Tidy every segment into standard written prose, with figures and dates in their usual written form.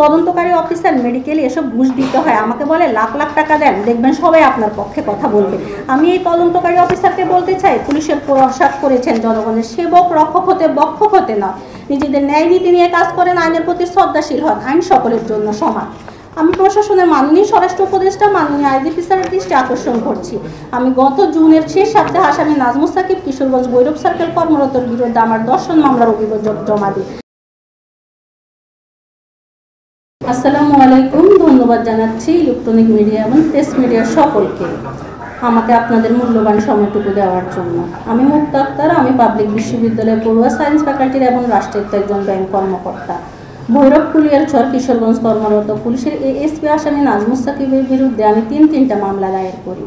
তদন্তকারী অফিসার মেডিকেলে এসব ঘুষ দিতে হয়, আমাকে বলে লাখ লাখ টাকা দেন, দেখবেন সবাই আপনার পক্ষে কথা বলবে। আমি এই তদন্তকারী অফিসারকে বলতে চাই, পুলিশের পোশাক করেছেন জনগণের সেবক, রক্ষক হতে বক্ষক হতে নয়। নিজেদের ন্যায় নীতি নিয়ে কাজ করেন, আইনের প্রতি শ্রদ্ধাশীল হন, আইন সকলের জন্য সমান। আমি প্রশাসনের মাননীয় স্বরাষ্ট্র উপদেষ্টা মাননীয় আইজিপি স্যারের দৃষ্টি আকর্ষণ করছি। আমি গত জুনের শেষ সপ্তাহে আসামি নাজমুস সাকিব কিশোরগঞ্জ ভৈরব সার্কেল কর্মরতর বিরুদ্ধে আমার ধর্ষণ মামলার অভিযোগ জমা দিই। আসসালামু আলাইকুম, ধন্যবাদ জানাচ্ছি ইলেকট্রনিক মিডিয়া এবং প্রেস মিডিয়ার সকলকে আমাকে আপনাদের মূল্যবান সময়টুকু দেওয়ার জন্য। আমি মুক্তা আক্তার, আমি পাবলিক বিশ্ববিদ্যালয়ের পড়ুয়া সায়েন্স ফ্যাকাল্টির এবং রাষ্ট্রায়ত্ত একজন ব্যাংক কর্মকর্তা। ভৈরব কুলিয়ারচর কিশোরগঞ্জ কর্মরত পুলিশের এএসপি আসামি নাজমুস সাকিবের বিরুদ্ধে আমি তিনটা মামলা দায়ের করি।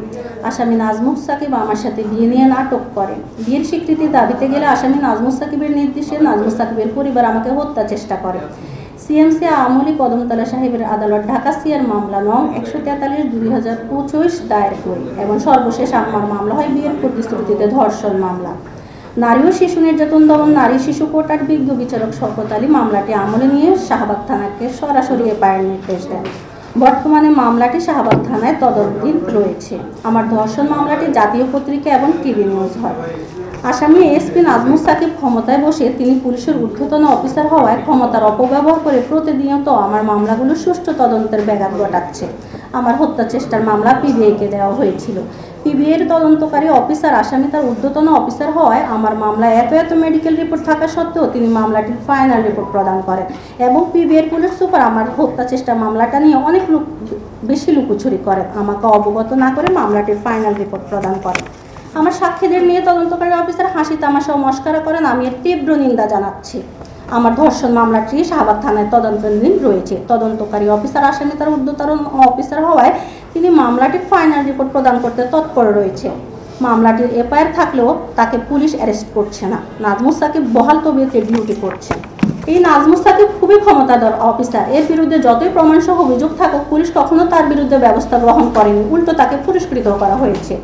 আসামি নাজমুস সাকিব আমার সাথে বিয়ে নিয়ে নাটক করেন। বিয়ের স্বীকৃতি দাবিতে গেলে আসামি নাজমুস সাকিবের নির্দেশে নাজমুস সাকিবের পরিবার আমাকে হত্যা চেষ্টা করে। সিএমসি আমলি কদমতলা সাহেবের আদালত ঢাকা সিআর মামলা নং 143/2025 দায়ের করি এবং সর্বশেষ আমার মামলা হয় বিয়ের প্রতিশ্রুতিতে ধর্ষণ মামলা। নারী ও শিশু নির্যাতন দমন নারী শিশু কোর্টার বিজ্ঞ বিচারক শওকত আলী মামলাটি আমলে নিয়ে শাহবাগ থানাকে সরাসরি এফআইআর নির্দেশ দেন। বর্তমানে মামলাটি শাহবাগ থানায় তদন্তাধীন রয়েছে। আমার ধর্ষণ মামলাটি জাতীয় পত্রিকা এবং টিভি নিউজ হয়। আসামি এসপি নাজমুস সাকিব ক্ষমতায় বসে তিনি পুলিশের ঊর্ধ্বতন অফিসার হওয়ায় ক্ষমতার অপব্যবহার করে প্রতিনিয়ত আমার মামলাগুলো সুষ্ঠু তদন্তের ব্যাঘাত ঘটাচ্ছে। আমার হত্যা চেষ্টার মামলা পিবিআইকে দেওয়া হয়েছিল। পিবিআইয়ের তদন্তকারী অফিসার আসামি তার ঊর্ধ্বতন অফিসার হওয়ায় আমার মামলায় এত মেডিকেল রিপোর্ট থাকা সত্ত্বেও তিনি মামলাটির ফাইনাল রিপোর্ট প্রদান করেন এবং পিবিআইয়ের পুলিশ সুপার আমার হত্যা চেষ্টা মামলাটা নিয়ে অনেক বেশি লুকোচুরি করেন, আমাকে অবগত না করে মামলাটির ফাইনাল রিপোর্ট প্রদান করেন। আমার সাক্ষীদের নিয়ে তদন্তকারী অফিসার হাসি তামাশা ও মস্করা করেন, আমি এর তীব্র নিন্দা জানাচ্ছি। আমার ধর্ষণ মামলাটি শাহবাগ থানায় তদন্তাধীন রয়েছে। তদন্তকারী অফিসার আসামি তার ঊর্ধ্বতন অফিসার হওয়ায় তিনি মামলাটির ফাইনাল রিপোর্ট প্রদান করতে তৎপর রয়েছে। মামলাটির এফআইআর থাকলেও তাকে পুলিশ অ্যারেস্ট করছে না। নাজমুস সাকিব বহাল তবিয়তে ডিউটি করছেন। এই নাজমুস সাকিব খুবই ক্ষমতাধর অফিসার। এর বিরুদ্ধে যতই প্রমাণসহ অভিযোগ থাকুক, পুলিশ কখনো তার বিরুদ্ধে ব্যবস্থা গ্রহণ করেনি, উল্টো তাকে পুরস্কৃত করা হয়েছে।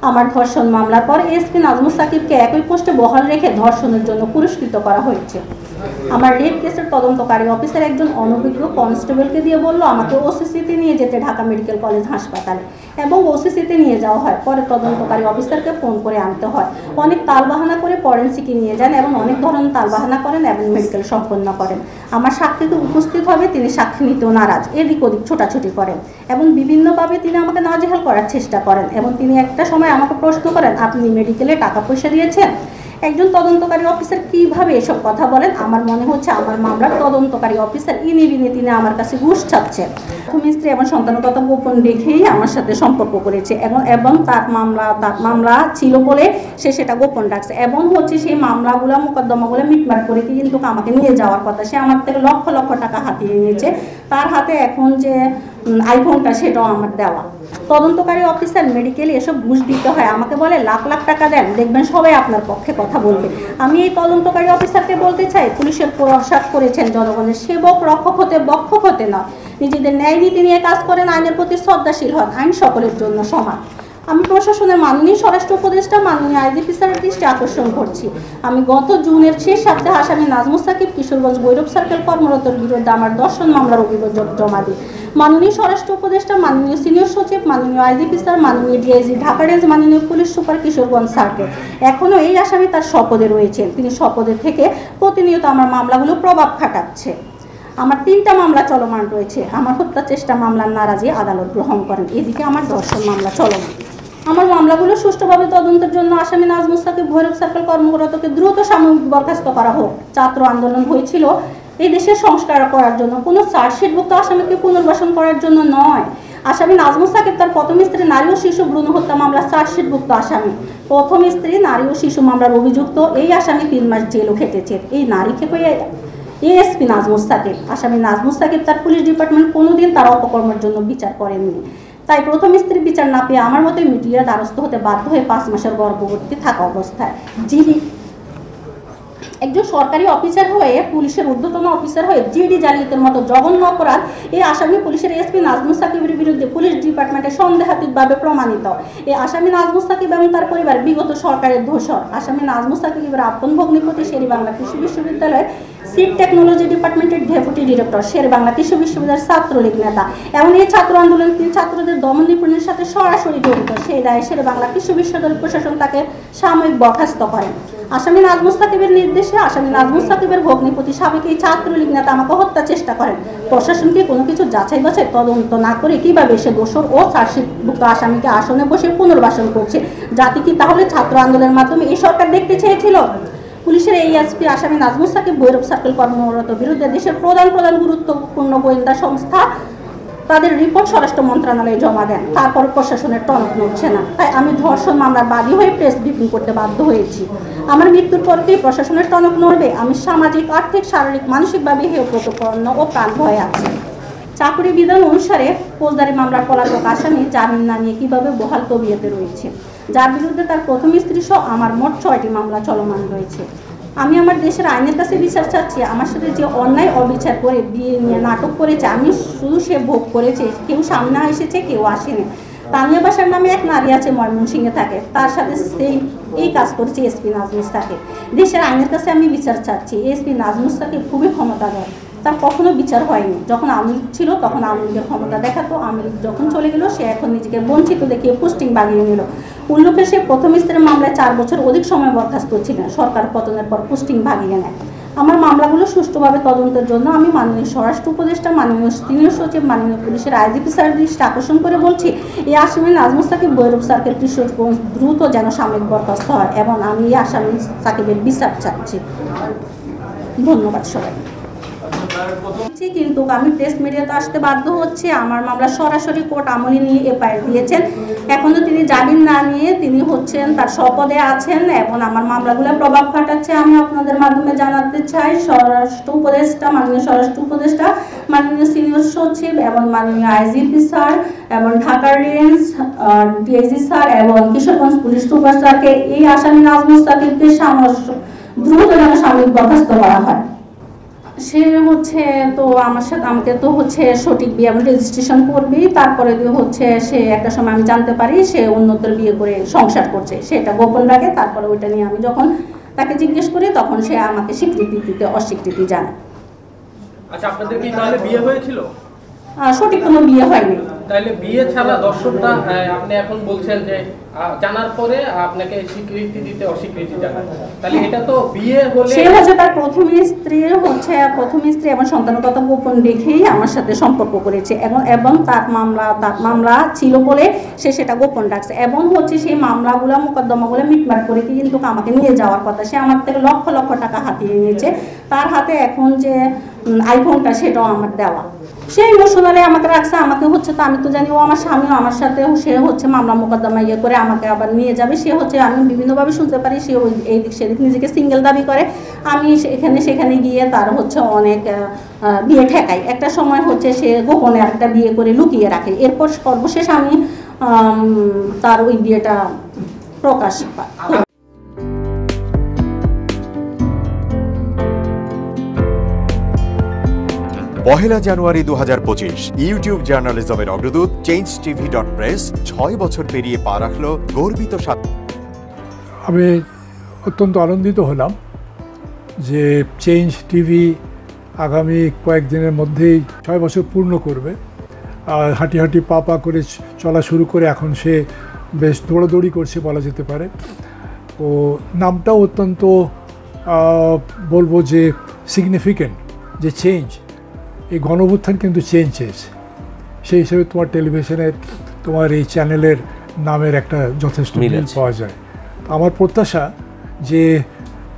আমার ধর্ষণ মামলার পর এসপি নাজমুস সাকিবকে একই পোস্টে বহাল রেখে ধর্ষণের জন্য পুরস্কৃত করা হয়েছে। আমার রেপ কেসের তদন্তকারী অফিসার একজন অনভিজ্ঞ কনস্টেবলকে দিয়ে বলল আমাকে ওসিসিতে নিয়ে যেতে ঢাকা মেডিকেল কলেজ হাসপাতালে, এবং ওসিসিতে নিয়ে যাওয়া হয়। পরে তদন্তকারী অফিসারকে ফোন করে আনতে হয়। অনেক তালবাহানা করে ফরেনসিকে নিয়ে যান এবং অনেক ধরনের তালবাহানা করেন এবং মেডিকেল সম্পন্ন করেন। আমার সাক্ষীকে উপস্থিত হবে, তিনি সাক্ষী নিতেও নারাজ, এদিক ওদিক ছোটাছুটি করেন এবং বিভিন্নভাবে তিনি আমাকে নাজেহাল করার চেষ্টা করেন এবং তিনি একটা সময় আমাকে প্রশ্ন করেন, আপনি মেডিকেলে টাকা পয়সা দিয়েছেন? একজন তদন্তকারী অফিসার কিভাবে এসব কথা বলেন? আমার মনে হচ্ছে আমার মামলার তদন্তকারী অফিসার ইনি তিনি আমার কাছে ঘুষ চাচ্ছেন। প্রথম স্ত্রী এবং সন্তানের কথা গোপন রেখেই আমার সাথে সম্পর্ক করেছে এবং তার মামলা ছিল বলে সে সেটা গোপন রাখছে এবং হচ্ছে সেই মামলাগুলো মোকদ্দমাগুলো মিটমাট করে কিন্তু আমাকে নিয়ে যাওয়ার কথা। সে আমার থেকে লক্ষ লক্ষ টাকা হাতিয়ে নিয়েছে। তার হাতে এখন যে আইফোনটা সেটাও আমার দেওয়া। তদন্তকারী অফিসার মেডিকেলে এসব ঘুষ দিতে হয়, আমাকে বলে লাখ লাখ টাকা দেন, দেখবেন সবাই আপনার পক্ষে কথা বলবে। আমি এই তদন্তকারী অফিসারকে বলতে চাই, পুলিশের পোশাক করেছেন জনগণের সেবক, রক্ষক হতে বক্ষক হতে নয়। নিজেদের ন্যায় নীতি নিয়ে কাজ করেন, আইনের প্রতি শ্রদ্ধাশীল হন, আইন সকলের জন্য সমান। আমি প্রশাসনের মাননীয় স্বরাষ্ট্র উপদেষ্টা মাননীয় আইজিপি স্যারের দৃষ্টি আকর্ষণ করছি। আমি গত জুনের শেষ সপ্তাহে আসামি নাজমুস সাকিব কিশোরগঞ্জ ভৈরব সার্কেল কর্মরতর বিরুদ্ধে আমার ধর্ষণ মামলার অভিযোগ জমা দিই। মাননীয় স্বরাষ্ট্র উপদেষ্টা, মাননীয় সিনিয়র সচিব, মাননীয় আইজিপি স্যার, মাননীয় ডিআইজি ঢাকা রেঞ্জ, মাননীয় পুলিশ সুপার কিশোরগঞ্জ সার্কেল, এখনও এই আসামি তার শপথে রয়েছেন। তিনি শপথে থেকে প্রতিনিয়ত আমার মামলাগুলো প্রভাব খাটাচ্ছে। আমার 3টা মামলা চলমান রয়েছে। আমার হত্যা চেষ্টা মামলার নারাজি আদালত গ্রহণ করেন, এদিকে আমার ধর্ষণ মামলা চলমান। আমার মামলাগুলো সুষ্ঠুভাবে তদন্তের জন্য আসামি নাজমুস সাকিব ভৈরব সার্কেল কর্মকর্তাকে দ্রুত সাময়িক বরখাস্ত করা হোক। ছাত্র আন্দোলন হয়েছিল এই দেশের সংস্কার করার জন্য, কোনো চার্জশিটভুক্ত আসামিকে পুনর্বাসন করার জন্য নয়। আসামি নাজমুস সাকিব তার প্রথম স্ত্রী নারী ও শিশু ভ্রূণ হত্যা মামলার চার্জশিটভুক্ত আসামি। প্রথম স্ত্রী নারী ও শিশু মামলার অভিযুক্ত এই আসামি 3 মাস জেলও খেটেছে। এই নারীকে এএসপি নাজমুস সাকিব, আসামি নাজমুস সাকিব তার পুলিশ ডিপার্টমেন্ট কোনোদিন তার অপকর্মের জন্য বিচার করেননি। তাই প্রথম স্ত্রীর বিচার না পেয়ে আমার মতো মিডিয়ার দ্বারস্থ হতে বাধ্য হয়ে 5 মাসের গর্ভবতী থাকা অবস্থায় যিনি একজন সরকারি অফিসার হয়ে, পুলিশের ঊর্ধ্বতন অফিসার হয়ে জিডি জালিয়াতির মতো জঘন্য অপরাধ এই আসামি পুলিশের এসপি নাজমুস সাকিবের বিরুদ্ধে পুলিশ ডিপার্টমেন্টে সন্দেহাতীতভাবে প্রমাণিত। এই আসামি নাজমুস সাকিব এবং তার পরিবার বিগত সরকারের দোষর। আসামি নাজমুস সাকিবের আপন ভগ্নিপতি শেরি বাংলা কৃষি বিশ্ববিদ্যালয়ের সিড টেকনোলজি ডিপার্টমেন্টের ডেপুটি ডিরেক্টর, শের বাংলা কৃষি বিশ্ববিদ্যালয়ের ছাত্রলীগ নেতা এবং এই ছাত্র আন্দোলনে তিনি ছাত্রদের দমন নিপীড়নের সাথে সরাসরি জড়িত। সেই দায়ে শের বাংলা কৃষি বিশ্ববিদ্যালয় প্রশাসন তাকে সাময়িক বরখাস্ত করেন। আসামি নাজমুস সাকিবের নির্দেশে আসামি নাজমুস সাকিবের ভগ্নিপতি সাবেক এই ছাত্রলীগ নেতা আমাকে হত্যা চেষ্টা করেন। প্রশাসনকে কোনো কিছু যাচাই বাছাই তদন্ত না করে কিভাবে সে দোষর ও চার্জশিটভুক্ত আসামিকে আসনে বসে পুনর্বাসন করছে? জাতি কি তাহলে ছাত্র আন্দোলনের মাধ্যমে এই সরকার দেখতে চেয়েছিল? পুলিশের এই এসপি আসামি নাজমুস সাকিব ভৈরব সার্কেল কর্মরত বিরুদ্ধে দেশের প্রধান গুরুত্বপূর্ণ গোয়েন্দা সংস্থা তাদের রিপোর্ট স্বরাষ্ট্র মন্ত্রণালয়ে জমা দেন। তারপর প্রশাসনের টনক নড়ছে না, তাই আমি ধর্ষণ মামলার বাদী হয়ে প্রেস ব্রিফিং করতে বাধ্য হয়েছি। আমার মৃত্যুর পর কি প্রশাসনের টনক নড়বে? আমি সামাজিক, আর্থিক, শারীরিক, মানসিকভাবে হেয়প্রতিপন্ন ও প্রাণ ভয়ে আছি। চাকরি বিধান অনুসারে ফৌজদারি মামলার পলাতক আসামি জামিন না নিয়ে কিভাবে বহাল তবিয়তে রয়েছে, যার বিরুদ্ধে তার প্রথম স্ত্রী সহ আমার মোট 6টি মামলা চলমান রয়েছে। আমি আমার দেশের আইনের কাছে বিচার চাচ্ছি। আমার সাথে যে অন্যায় অবিচার করে বিয়ে নিয়ে নাটক করেছে, আমি শুধু সে ভোগ করেছে, কেউ সামনে এসেছে, কেউ আসেনি। তানিয়া বাসার নামে এক নারী আছে, ময়মনসিংহে থাকে, তার সাথে এই কাজ করেছে এসপি নাজমুস সাকিব। দেশের আইনের কাছে আমি বিচার চাচ্ছি। এসপি নাজমুস সাকিব খুবই ক্ষমতাধর, তার কখনো বিচার হয়নি। যখন আওয়ামী লীগ ছিল তখন আওয়ামী লীগের ক্ষমতা দেখাতো, আওয়ামী লীগ যখন চলে গেল সে এখন নিজেকে বঞ্চিত দেখিয়ে পোস্টিং বাগিয়ে নিল। উল্লেখ্য সে প্রথম স্ত্রীর মামলায় 4 বছর অধিক সময় বরখাস্ত ছিলেন, সরকার পতনের পর পোস্টিং বাগিয়ে নেয়। আমার মামলাগুলো সুষ্ঠুভাবে তদন্তের জন্য আমি মাননীয় স্বরাষ্ট্র উপদেষ্টা, মাননীয় সিনিয়র সচিব, মাননীয় পুলিশের আইজিপি স্যারের দৃষ্টি আকর্ষণ করে বলছি, এই আসামি নাজমুস সাকিব ভৈরব সার্কেল কিশোরগঞ্জ দ্রুত যেন সাময়িক বরখাস্ত হয় এবং আমি এই আসামি সাকিবের বিচার চাচ্ছি। ধন্যবাদ সবাই। কিন্তু আমি প্রেস মিডিয়াতে আসতে বাধ্য হচ্ছে। আমার মামলা সরাসরি কোর্ট আমলে নিয়ে এফআইআর দিয়েছেন। এখনো তিনি জামিন না নিয়ে তিনি হচ্ছেন তার স্বপদে আছেন এবং আমার মামলাগুলো প্রভাব খাটাচ্ছে। আমি আপনাদের মাধ্যমে জানাতে চাই, স্বরাষ্ট্র উপদেষ্টা, মাননীয় স্বরাষ্ট্র উপদেষ্টা, মাননীয় সিনিয়র সচিব এবং মাননীয় আইজিপি স্যার এবং ঢাকা রেঞ্জ ডিআইজি স্যার এবং কিশোরগঞ্জ পুলিশ সুপার স্যারকে এই আসামি নাজমুস সাকিবকে দ্রুত যেন সাময়িক বরখাস্ত করা হয়। সে হচ্ছে তো আমার সাথে আমাকে তো হচ্ছে সঠিক বিয়ে আমি রেজিস্ট্রেশন করবি, তারপরে হচ্ছে সে একটা সময় আমি জানতে পারি সে অন্যত্র বিয়ে করে সংসার করছে, সেটা গোপন রাখে। তারপরে ওইটা নিয়ে আমি যখন তাকে জিজ্ঞেস করি তখন সে আমাকে স্বীকৃতি দিতে অস্বীকৃতি জানায়। আচ্ছা, আপনাদের কি তাহলে বিয়ে হয়েছিল? সঠিক কোনো বিয়ে হয়নি। তাহলে বিয়ে ছাড়া দর্শকটা আপনি এখন বলছেন যে জানার পরে আপনাকে স্বীকৃতি দিতে অস্বীকৃতি জানায়, তাহলে এটা তো বিয়ে হলে সে হচ্ছে তার প্রথম স্ত্রী এবং সন্তানের কথা গোপন রেখেই আমার সাথে সম্পর্ক করেছে এবং তার মামলা ছিল বলে সে সেটা গোপন রাখছে এবং হচ্ছে সেই মামলাগুলো মোকদ্দমাগুলো মিটমাট করে কিন্তু আমাকে নিয়ে যাওয়ার কথা। সে আমার থেকে লক্ষ লক্ষ টাকা হাতিয়ে নিয়েছে। তার হাতে এখন যে আইফোনটা সেটাও আমার দেওয়া। সে ইমোশনালি আমাকে রাখছে, আমাকে হচ্ছে তো আমি তো জানি ও আমার স্বামীও আমার সাথে সে হচ্ছে মামলা মোকদ্দমা ইয়ে করে আমাকে আবার নিয়ে যাবে। সে হচ্ছে আমি বিভিন্নভাবে শুনতে পারি সে এই দিক সেদিক নিজেকে সিঙ্গেল দাবি করে। আমি সেখানে গিয়ে তার হচ্ছে অনেক বিয়ে ঠেকাই। একটা সময় হচ্ছে সে গোপনে একটা বিয়ে করে লুকিয়ে রাখে। এরপর সর্বশেষ আমি তার ওই বিয়েটা প্রকাশ পায়। পহেলা জানুয়ারি 2025 ইউটিউব জার্নালিজমের অগ্রদূত changetv.press 6 বছর পেরিয়ে পা রাখল গর্বিত আমি অত্যন্ত আনন্দিত হলাম যে চেঞ্জ টিভি আগামী কয়েকদিনের মধ্যেই 6 বছর পূর্ণ করবে। আর হাঁটি হাঁটি পা পা করে চলা শুরু করে এখন সে বেশ দৌড়াদৌড়ি করছে বলা যেতে পারে। ও নামটাও অত্যন্ত বলবো যে সিগনিফিক্যান্ট, যে চেঞ্জ, এই গণঅভ্যুত্থান কিন্তু চেঞ্জ চেয়েছে। সেই হিসেবে তোমার টেলিভিশনের তোমার এই চ্যানেলের নামের একটা যথেষ্ট মিল পাওয়া যায়। আমার প্রত্যাশা যে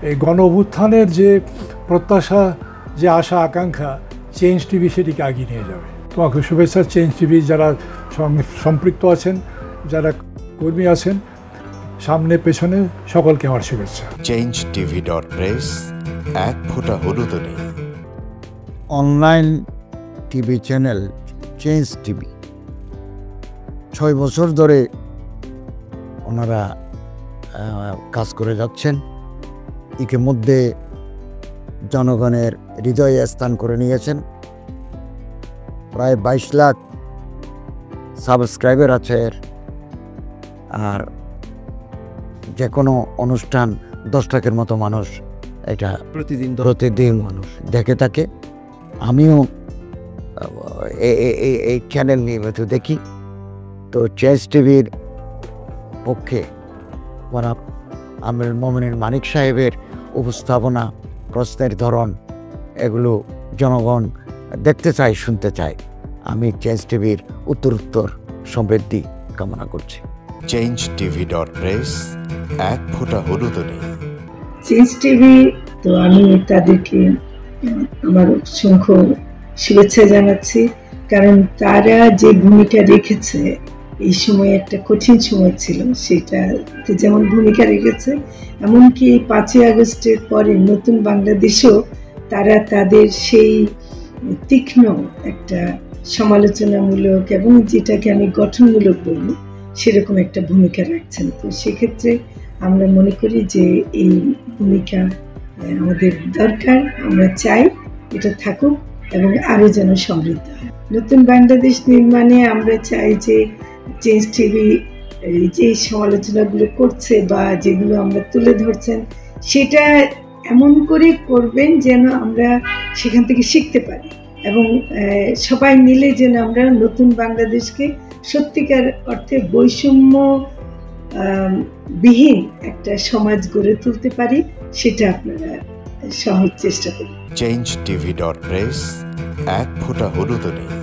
এই গণঅভ্যুত্থানের যে প্রত্যাশা, যে আশা আকাঙ্ক্ষা, চেঞ্জ টিভি সেটিকে এগিয়ে নিয়ে যাবে। তোমাকে শুভেচ্ছা। চেঞ্জ টিভি যারা সম্পৃক্ত আছেন, যারা কর্মী আছেন, সামনে পেছনে সকলকে আমার শুভেচ্ছা। changetv.press এক ফোঁটা হলুদও নেই। Online TV channel change TV 6 বছর ধরে ওনারা কাজ করে যাচ্ছেন। ইতিমধ্যে জনগণের হৃদয়ে স্থান করে নিয়েছেন। প্রায় 22 লাখ সাবস্ক্রাইবার আছে। আর যে কোনো অনুষ্ঠান 10 লাখের মতো মানুষ এটা প্রতিদিন মানুষ দেখে থাকে। আমিও এই চ্যানেল নিয়মিত দেখি। তো চেঞ্জ টিভির পক্ষে আমির মোমিনুল মানিক সাহেবের উপস্থাপনা, প্রশ্নের ধরন, এগুলো জনগণ দেখতে চায়, শুনতে চায়। আমি চেঞ্জ টিভির উত্তরোত্তর সমৃদ্ধি কামনা করছি। changetv.press, এক ফোঁটা হলুদ নেই। চেঞ্জ টিভি, তো আমি তাদেরকে আমার অসংখ্য শুভেচ্ছা জানাচ্ছি, কারণ তারা যে ভূমিকা রেখেছে এই সময়, একটা কঠিন সময় ছিল, সেটাতে যেমন ভূমিকা রেখেছে, এমনকি 5ই আগস্টের পরে নতুন বাংলাদেশেও তারা তাদের সেই তীক্ষ্ণ একটা সমালোচনামূলক এবং যেটাকে আমি গঠনমূলক বলব সেরকম একটা ভূমিকা রাখছেন। তো সেক্ষেত্রে আমরা মনে করি যে এই ভূমিকা আমাদের দরকার, আমরা চাই এটা থাকুক এবং আরও যেন সমৃদ্ধ হয়। নতুন বাংলাদেশ নির্মাণে আমরা চাই যে চেঞ্জ টিভি যে সমালোচনাগুলো করছে বা যেগুলো আমরা তুলে ধরছেন, সেটা এমন করে করবেন যেন আমরা সেখান থেকে শিখতে পারি এবং সবাই মিলে যেন আমরা নতুন বাংলাদেশকে সত্যিকার অর্থে বৈষম্য বিহীন একটা সমাজ গড়ে তুলতে পারি, সেটা আপনারা সহজ চেষ্টা করুন। changetv.press, এক ফোঁটা হলুদ নেই।